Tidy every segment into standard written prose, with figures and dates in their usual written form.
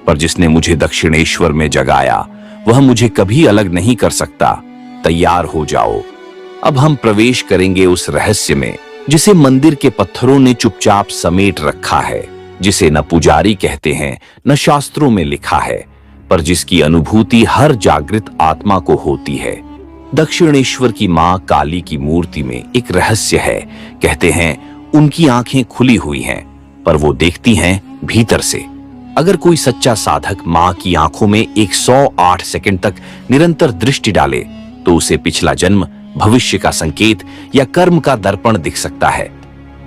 पर जिसने मुझे दक्षिणेश्वर में जगाया वह मुझे कभी अलग नहीं कर सकता। तैयार हो जाओ, अब हम प्रवेश करेंगे उस रहस्य में जिसे मंदिर के पत्थरों ने चुपचाप समेट रखा है, जिसे न पुजारी कहते हैं न शास्त्रों में लिखा है, पर जिसकी अनुभूति हर जागृत आत्मा को होती है। दक्षिणेश्वर की मां काली की मूर्ति में एक रहस्य है। कहते हैं उनकी आंखें खुली हुई हैं, पर वो देखती हैं भीतर से। अगर कोई सच्चा साधक मां की आंखों में 108 सेकंड तक निरंतर दृष्टि डाले तो उसे पिछला जन्म, भविष्य का संकेत या कर्म का दर्पण दिख सकता है।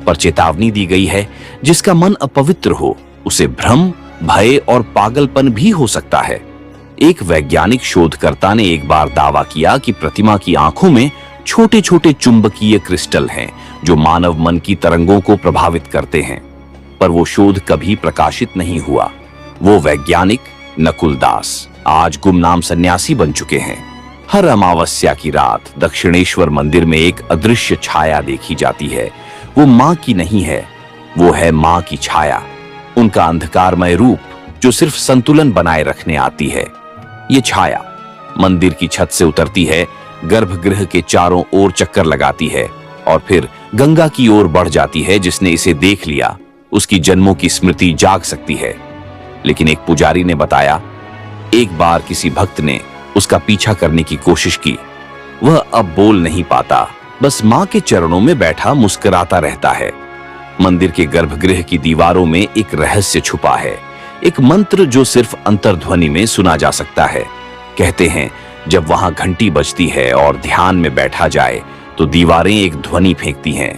पर चेतावनी दी गई है, जिसका मन अपवित्र हो उसे भ्रम, भय और पागलपन भी हो सकता है। एक वैज्ञानिक शोधकर्ता ने एक बार दावा किया कि प्रतिमा की आंखों में छोटे छोटे चुंबकीय क्रिस्टल हैं जो मानव मन की तरंगों को प्रभावित करते हैं, पर वो शोध कभी प्रकाशित नहीं हुआ। वो वैज्ञानिक नकुल दास आज गुमनाम सन्यासी बन चुके हैं। हर अमावस्या की रात दक्षिणेश्वर मंदिर में एक अदृश्य छाया देखी जाती है। वो मां की नहीं है, वो है मां की छाया, उनका अंधकारमय रूप जो सिर्फ संतुलन बनाए रखने आती है। ये छाया मंदिर की छत से उतरती है, गर्भगृह के चारों ओर चक्कर लगाती है और फिर गंगा की ओर बढ़ जाती है। जिसने इसे देख लिया उसकी जन्मों की स्मृति जाग सकती है। लेकिन एक पुजारी ने बताया, एक बार किसी भक्त ने उसका पीछा करने की कोशिश की। वह अब बोल नहीं पाता, बस मां के चरणों में बैठा मुस्कुराता रहता है। मंदिर के गर्भगृह की दीवारों में एक रहस्य छुपा है, एक मंत्र जो सिर्फ अंतर्ध्वनि में सुना जा सकता है। कहते हैं जब वहां घंटी बजती है और ध्यान में बैठा जाए तो दीवारें एक ध्वनि फेंकती हैं,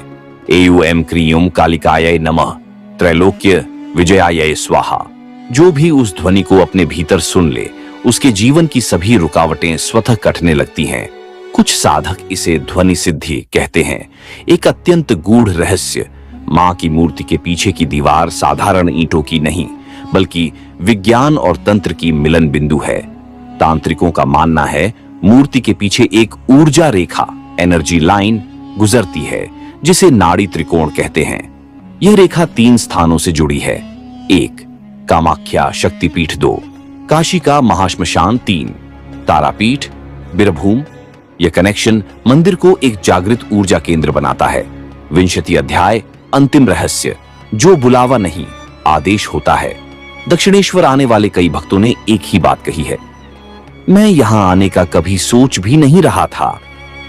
एयुएम क्रियुम कालिकाय नमः त्रैलोक्य विजयाय स्वाहा। जो भी उस ध्वनि को अपने भीतर सुन ले उसके जीवन की सभी रुकावटें स्वतः कटने लगती हैं। कुछ साधक इसे ध्वनि सिद्धि कहते हैं। एक अत्यंत गूढ़ रहस्य। मां की मूर्ति के पीछे की दीवार साधारण ईंटों की नहीं बल्कि विज्ञान और तंत्र की मिलन बिंदु है। तांत्रिकों का मानना है मूर्ति के पीछे एक ऊर्जा रेखा, एनर्जी लाइन गुजरती है जिसे नाड़ी त्रिकोण कहते हैं। यह रेखा 3 स्थानों से जुड़ी है। 1 कामाख्या शक्तिपीठ, 2 काशी का महाश्मशान, 3 तारापीठ बीरभूम। यह कनेक्शन मंदिर को एक जागृत ऊर्जा केंद्र बनाता है। 20 अध्याय अंतिम रहस्य, जो बुलावा नहीं आदेश होता है। दक्षिणेश्वर आने वाले कई भक्तों ने एक ही बात कही है, मैं यहां आने का कभी सोच भी नहीं रहा था,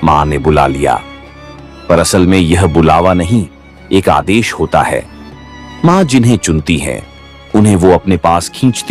मां ने बुला लिया। पर असल में यह बुलावा नहीं, एक आदेश होता है। मां जिन्हें चुनती है उन्हें वो अपने पास खींचती